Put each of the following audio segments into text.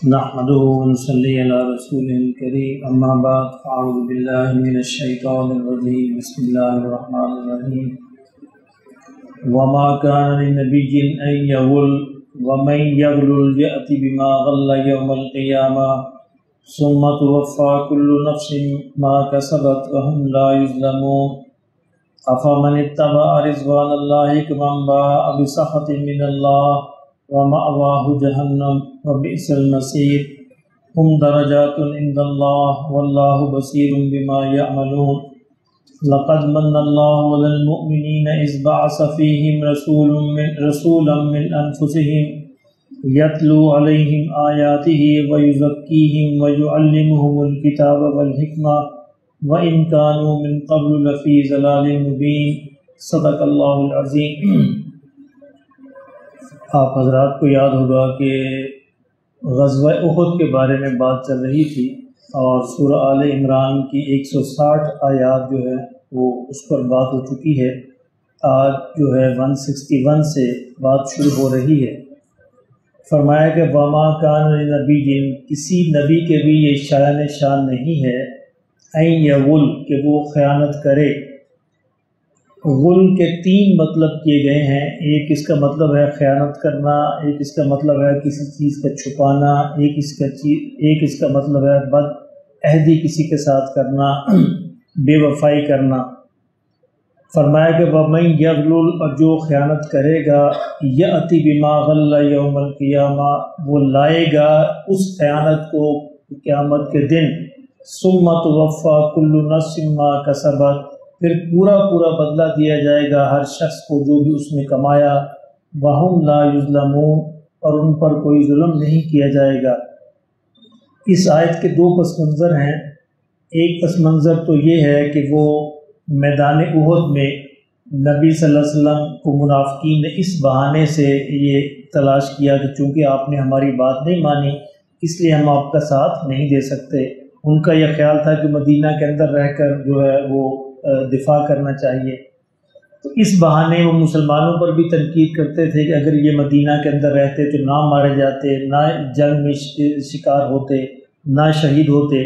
نحمده ونصلي على رسوله الكريم اما بعد اعوذ بالله من الشيطان الرجيم بسم الله الرحمن الرحيم وما كان لنبي ان يغل ومن يغل يأت بما غل يوم القيامة ثم توفى كل نفس ما كسبت وهم لا يظلمون افمن اتبع رضوان الله كمن باء بسخط من الله ومأواه جہنم وبئس المصیر ہم درجات عند اللہ واللہ بصیر بما یعملون لقد من اللہ علی المؤمنین اذ بعث فیہم رسولا من انفسہم یتلو علیہم آیاتہ ویزکیہم ویعلمہم الکتاب والحکمہ وإن كانوا من قبل لفی ضلال مبین صدق اللہ العظیم۔ آپ حضرات کو یاد ہوگا کہ غزوہ احد کے بارے میں بات چل رہی تھی اور سورہ آل عمران کی 160 آیات جو ہے وہ اس پر بات ہو چکی ہے۔ آج جو ہے 161 سے بات شروع ہو رہی ہے۔ فرمایا کہ وما کان لنبی، کسی نبی کے بھی یہ شان نہیں ہے این یغل کہ وہ خیانت کرے۔ غل کے 3 مطلب کیے گئے ہیں۔ ایک اس کا مطلب ہے خیانت کرنا، ایک اس کا مطلب ہے کسی چیز کا چھپانا، ایک اس کا مطلب ہے بد عہدی کسی کے ساتھ کرنا، بے وفائی کرنا۔ فرمایا کہ وَمَن یغل، اور جو خیانت کرے گا، یأتی بما غل یوم القیامہ، وہ لائے گا اس خیانت کو قیامت کے دن۔ ثم توفی کل نفس ما کسبت، پھر پورا بدلہ دیا جائے گا ہر شخص کو جو بھی اس نے کمایا۔ وَهُمْ لَا يُظْلَمُونَ، اور ان پر کوئی ظلم نہیں کیا جائے گا۔ اس آیت کے 2 پس منظر ہیں۔ ایک پس منظر تو یہ ہے کہ وہ میدان احد میں نبی صلی اللہ علیہ وسلم کو منافقین نے اس بہانے سے یہ تلاش کیا کہ چونکہ آپ نے ہماری بات نہیں مانی اس لیے ہم آپ کا ساتھ نہیں دے سکتے۔ ان کا یہ خیال تھا کہ مدینہ کے اندر رہ کر جو ہے وہ دفاع کرنا چاہیے، تو اس بہانے وہ مسلمانوں پر بھی تنقید کرتے تھے کہ اگر یہ مدینہ کے اندر رہتے تو نہ مارے جاتے، نہ جنگ میں شکار ہوتے، نہ شہید ہوتے۔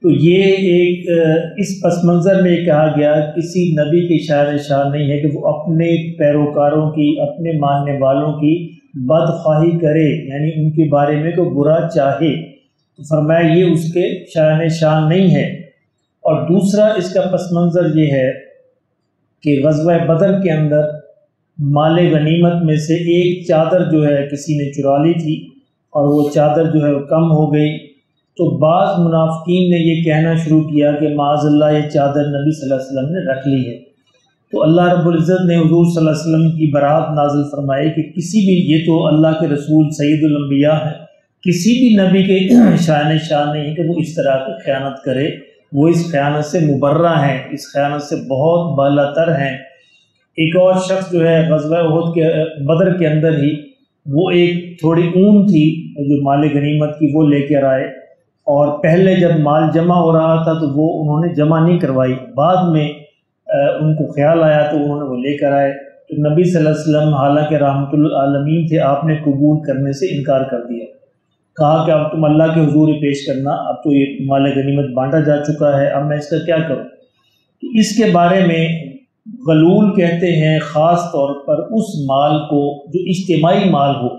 تو یہ ایک اس پس منظر میں کہا گیا کسی نبی کی شان نہیں ہے کہ وہ اپنے پیروکاروں کی، اپنے ماننے والوں کی بدخواہی کرے، یعنی ان کے بارے میں کوئی برا چاہے۔ تو فرمایا یہ اس کے شان نہیں ہے۔ اور دوسرا اس کا پس منظر یہ ہے کہ غزوہ بدر کے اندر مال غنیمت میں سے ایک چادر جو ہے کسی نے چرا لی تھی اور وہ چادر جو ہے وہ کم ہو گئی، تو بعض منافقین نے یہ کہنا شروع کیا کہ معاذ اللہ یہ چادر نبی صلی اللہ علیہ وسلم نے رکھ لی ہے۔ تو اللہ رب العزت نے حضور صلی اللہ علیہ وسلم کی برات نازل فرمائی کہ کسی بھی، یہ تو اللہ کے رسول سید الانبیاء ہے، کسی بھی نبی کے شان نہیں ہے کہ وہ اس طرح کی خیانت کرے۔ وہ اس خیانت سے مبرہ ہیں، اس خیانت سے بہت بالا تر ہیں۔ ایک اور شخص جو ہے غزوہ احد کے بدر کے اندر ہی وہ ایک تھوڑی اون تھی جو مال غنیمت کی وہ لے کر آئے، اور پہلے جب مال جمع ہو رہا تھا تو وہ انہوں نے جمع نہیں کروائی، بعد میں ان کو خیال آیا تو انہوں نے وہ لے کر آئے۔ تو نبی صلی اللہ علیہ وسلم حالانکہ رحمۃ للعالمین تھے، آپ نے قبول کرنے سے انکار کر دیا، کہا کہ اب تم اللہ کے حضور پیش کرنا، اب تو یہ مال غنیمت بانٹا جا چکا ہے، اب میں اس کا کیا کروں۔ تو اس کے بارے میں غلول کہتے ہیں خاص طور پر اس مال کو جو اجتماعی مال ہو،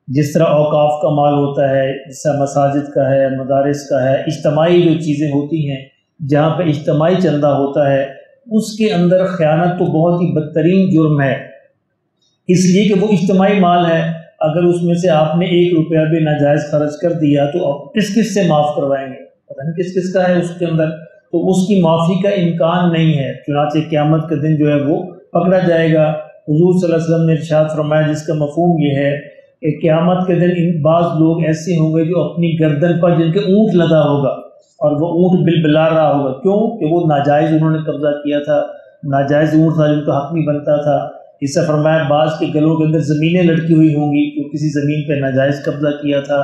جس طرح اوقاف کا مال ہوتا ہے، جس طرح مساجد کا ہے، مدارس کا ہے، اجتماعی جو چیزیں ہوتی ہیں جہاں پہ اجتماعی چندہ ہوتا ہے، اس کے اندر خیانت تو بہت ہی بدترین جرم ہے، اس لیے کہ وہ اجتماعی مال ہے۔ اگر اس میں سے آپ نے 1 روپیہ بھی ناجائز خرچ کر دیا تو آپ کس سے معاف کروائیں گے؟ پتہ نہیں کس کا ہے اس کے اندر، تو اس کی معافی کا امکان نہیں ہے، چنانچہ قیامت کے دن جو ہے وہ پکڑا جائے گا۔ حضور صلی اللہ علیہ وسلم نے ارشاد فرمایا جس کا مفہوم یہ ہے کہ قیامت کے دن بعض لوگ ایسے ہوں گے جو اپنی گردن پر جن کے اونٹ لگا ہوگا اور وہ اونٹ بلبلا رہا ہوگا، کیوں کہ وہ ناجائز انہوں نے قبضہ کیا تھا، ناجائز اونٹ تھا جن کا حق نہیں بنتا تھا۔ اس سے فرمایا بعض کے گلوں کے اندر زمینیں لٹکی ہوئی ہوں گی جو کسی زمین پہ ناجائز قبضہ کیا تھا۔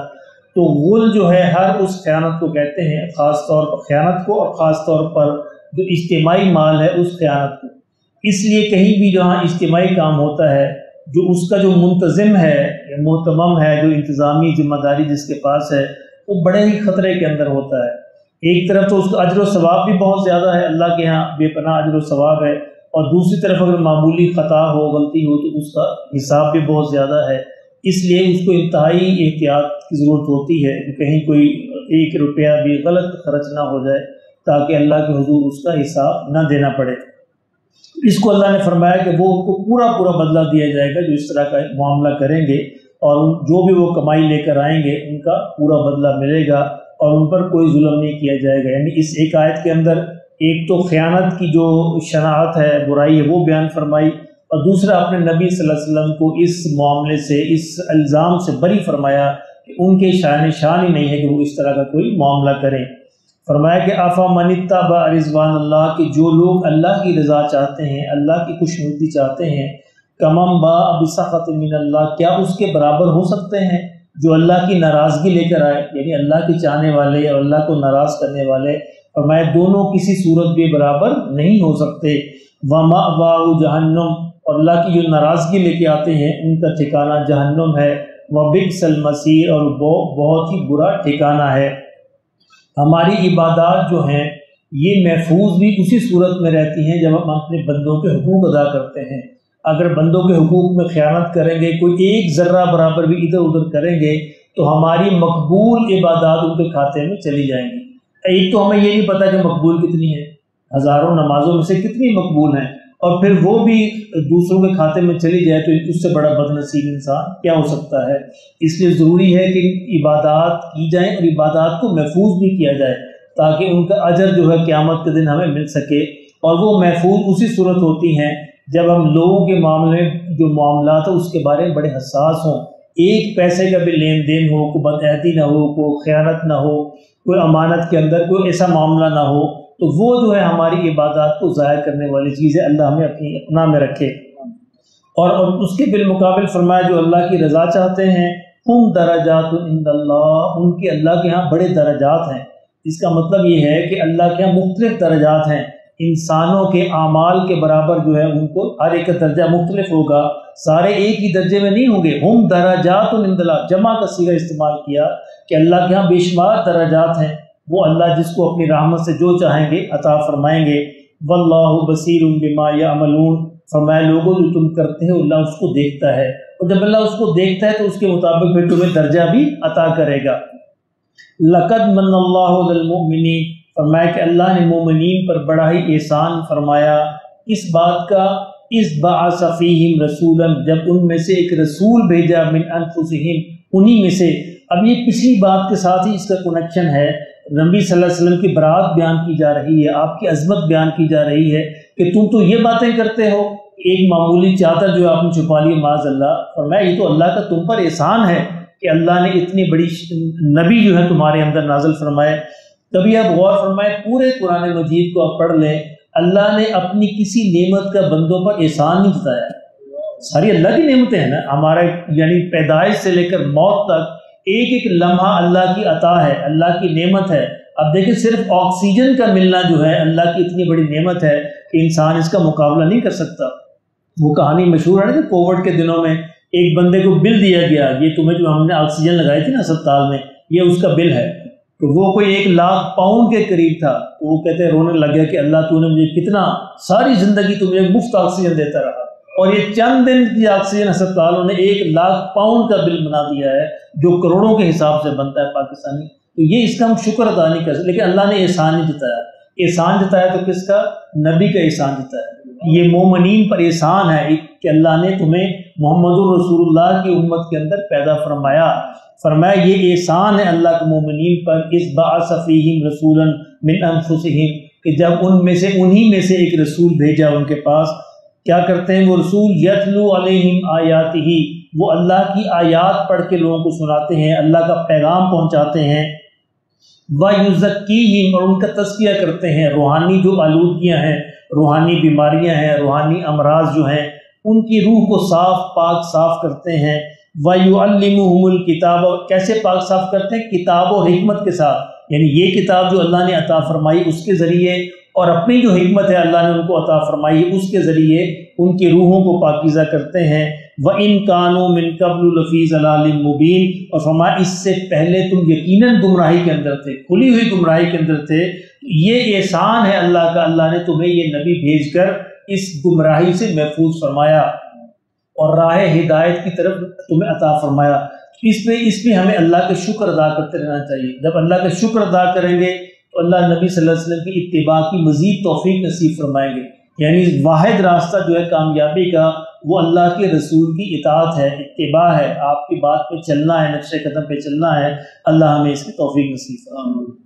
تو غل جو ہے ہر اس خیانت کو کہتے ہیں، خاص طور پر خیانت کو، اور خاص طور پر جو اجتماعی مال ہے اس خیانت کو۔ اس لیے کہیں بھی جہاں اجتماعی کام ہوتا ہے جو اس کا جو منتظم ہے मोहतमम है, जो इंतज़ामी ज़िम्मेदारी जिसके पास है, वो बड़े ही ख़तरे के अंदर होता है। एक तरफ तो उसका अजर व सवाब भी बहुत ज़्यादा है, अल्लाह के यहाँ बेपनाह अजर व सवाब है, और दूसरी तरफ अगर मामूली ख़ता हो, गलती हो, तो उसका हिसाब भी बहुत ज़्यादा है। इसलिए उसको इंतहाई एहतियात की ज़रूरत होती है कि कहीं कोई 1 रुपया भी गलत खर्च ना हो जाए, ताकि अल्लाह के हुजूर उसका हिसाब ना देना पड़े। इसको अल्लाह ने फरमाया कि वो उनको पूरा पूरा बदला दिया जाएगा जो इस तरह का मामला करेंगे, और जो भी वो कमाई लेकर आएंगे उनका पूरा बदला मिलेगा, और उन पर कोई जुल्म नहीं किया जाएगा। यानी इस एक आयत के अंदर एक तो ख़यानत की जो शनाअत है, बुराई है, वो बयान फरमाई, और दूसरा अपने नबी सल्लल्लाहु अलैहि वसल्लम को इस मामले से, इस इल्ज़ाम से बरी फरमाया कि उनके शान ही नहीं है कि वो इस तरह का कोई मामला करें। फरमाया कि आफ़ा मनित्तबा रिज़वान अल्लाह, कि जो लोग अल्लाह की रज़ा चाहते हैं, अल्लाह की खुशनुदी चाहते हैं, कमम बा बिसख़त मिन अल्लाह, क्या उसके बराबर हो सकते हैं जो अल्लाह की नाराज़गी लेकर आए, यानी अल्लाह के चाहने वाले और अल्लाह को नाराज़ करने वाले। फरमाया दोनों किसी सूरत भी बराबर नहीं हो सकते। वमा वाहु जहन्नम, और अल्लाह की जो नाराज़गी लेके आते हैं उनका ठिकाना जहन्नम है। वबिसल मसीर, और बहुत ही बुरा ठिकाना है। हमारी इबादत जो हैं ये महफूज भी उसी सूरत में रहती हैं जब हम अपने बंदों के हुकूक अदा करते हैं। अगर बंदों के हुकूक में ख़यानत करेंगे, कोई एक ज़र्रा बराबर भी इधर उधर करेंगे, तो हमारी मकबूल इबादत उनके खाते में चली जाएंगी। एक तो हमें ये नहीं पता कि मकबूल कितनी है, हज़ारों नमाजों में से कितनी मकबूल हैं, और फिर वो भी दूसरों के खाते में चली जाए तो उससे बड़ा बदनसीब इंसान क्या हो सकता है। इसलिए ज़रूरी है कि इबादत की जाए और इबादत को महफूज भी किया जाए, ताकि उनका अजर जो है क़यामत के दिन हमें मिल सके। और वो महफूज उसी सूरत होती हैं जब हम लोगों के मामले में जो मामलात है उसके बारे में बड़े हसास हों, एक पैसे का भी लेन देन हो, कोई बदअहदी ना हो, कोई ख़यानत ना हो, कोई अमानत के अंदर कोई ऐसा मामला ना हो, तो वो जो है हमारी इबादत को ज़ाया करने वाली चीज़ है। अल्लाह हमें अपनी अपना में रखे। और उसके बिलमुकाबिल फरमाया जो अल्लाह की रज़ा चाहते हैं, हुम दरजातुन इंदल्लाह, उनके अल्लाह के यहाँ बड़े दरजात हैं। इसका मतलब ये है कि अल्लाह के यहाँ मुख्तलिफ दरजात हैं। इंसानों के आमाल के बराबर जो है उनको हर एक का दर्जा मुख्तलिफ होगा, सारे एक ही दर्जे में नहीं होंगे। हुम दरजातुन इंदल्लाह, जमा का सीगा इस्तेमाल किया कि अल्लाह के यहाँ बेशुमार दरजात हैं। वो अल्लाह जिसको अपनी रहमत से जो चाहेंगे अता फरमाएंगे। वल्लाहु बसीरुम बिमा यअमलून, फरमाया लोगों जो तुम करते हो अल्लाह उसको देखता है, और जब अल्लाह उसको देखता है तो उसके मुताबिक फिर तुम्हें दर्जा भी अता करेगा। लक़द मन्नल्लाहु अलल मुमिनीन, फरमाया कि अल्लाह ने मोमिनीन पर बड़ा ही एहसान फरमाया। इस बात का, इस बअस फ़ीहिम रसूलन, जब उनमें से एक रसूल भेजा, मिन अनफुसिहिम, उन्हीं में से। अब ये पिछली बात के साथ ही इसका कनेक्शन है। नबी सल्लल्लाहु अलैहि वसल्लम की बरात बयान की जा रही है, आपकी अजमत बयान की जा रही है कि तुम तो ये बातें करते हो, एक मामूली चादर जो आपने छुपा ली माज़अल्लाह। फरमाया ये तो अल्लाह का तुम पर एहसान है कि अल्लाह ने इतनी बड़ी नबी जो है तुम्हारे अंदर नाज़िल फरमाए। कभी आप गौर फरमाए, पूरे कुरान मजीद को आप पढ़ लें, अल्लाह ने अपनी किसी नेमत का बंदों पर एहसान नहीं जताया। सारी अल्लाह की नेमतें हैं ना, हमारे यानी पैदाइश से लेकर मौत तक एक एक लम्हा अल्लाह की अता है, अल्लाह की नेमत है। अब देखिए सिर्फ ऑक्सीजन का मिलना जो है अल्लाह की इतनी बड़ी नेमत है कि इंसान इसका मुकाबला नहीं कर सकता। वो कहानी मशहूर है ना, कोविड के दिनों में एक बंदे को बिल दिया गया, ये तुम्हें जो हमने ऑक्सीजन लगाई थी ना अस्पताल में, ये उसका बिल है। तो वो कोई 1 लाख पाउंड के करीब था। तो वो कहते हैं, रोने लग गया कि अल्लाह तूने मुझे कितना, सारी ज़िंदगी तू मुझे मुफ्त ऑक्सीजन देता रहा, और ये चंद दिन की ऑक्सीजन अस्पतालों ने 1 लाख पाउंड का बिल बना दिया है, जो करोड़ों के हिसाब से बनता है पाकिस्तानी। तो ये इसका हम शुक्र अदा नहीं कर सकते, लेकिन अल्लाह ने एहसान नहीं जताया। एहसान जताया तो किसका? नबी का एहसान जताया। ये मोमिनीन पर एहसान है कि अल्लाह ने तुम्हें मोहम्मदुर रसूलुल्लाह की उम्मत के अंदर पैदा फरमाया। फरमाया ये एहसान है अल्लाह के मोमिनीन पर, इस बअस फ़ीहिम रसूलन मिन अनफुसिहिम, कि जब उनमें से, उन्हीं में से एक रसूल भेजा उनके पास। क्या करते हैं वो रसूल? यतलू अलैहिम आयातिही, वो अल्लाह की आयात पढ़ के लोगों को सुनाते हैं, अल्लाह का पैगाम पहुंचाते हैं। व युज़क्कीहिम, और उनका तज़किया करते हैं। रूहानी जो आलूदगियाँ हैं, रूहानी बीमारियाँ हैं, रूहानी अमराज जो हैं, उनकी रूह को साफ पाक साफ करते हैं। व युअल्लिमुहुमुल किताब, कैसे पाक साफ करते हैं? किताब और हिकमत के साथ, यानी ये किताब जो अल्लाह ने अता फरमाई उसके ज़रिए, और अपनी जो हिकमत है अल्लाह ने उनको अता फरमाई उसके ज़रिए ان کی روحوں کو پاکیزہ کرتے ہیں۔ وَإِن كَانُوا مِن قَبْلُ لَفِي ضَلَالٍ مُبِينٍ، اور فرمایا اس سے پہلے تم یقیناً گمراہی کے اندر تھے، کھلی ہوئی گمراہی کے اندر تھے۔ یہ احسان ہے اللہ کا، اللہ نے تمہیں یہ نبی بھیج کر اس گمراہی سے محفوظ فرمایا اور راہ ہدایت کی طرف تمہیں عطا فرمایا۔ اس میں ہمیں اللہ کا شکر ادا کرتے رہنا چاہیے۔ جب اللہ کا شکر ادا کریں گے تو اللہ نبی صلی اللہ علیہ وسلم کی اتباع کی مزید توفیق نصیب فرمائیں گے۔ یعنی واحد راستہ جو ہے کامیابی کا وہ اللہ کے رسول کی اطاعت ہے، اتباع ہے، آپ کی بات پہ چلنا ہے، نقش قدم پہ چلنا ہے۔ اللہ ہمیں اس کی توفیق نصیب فرمائے۔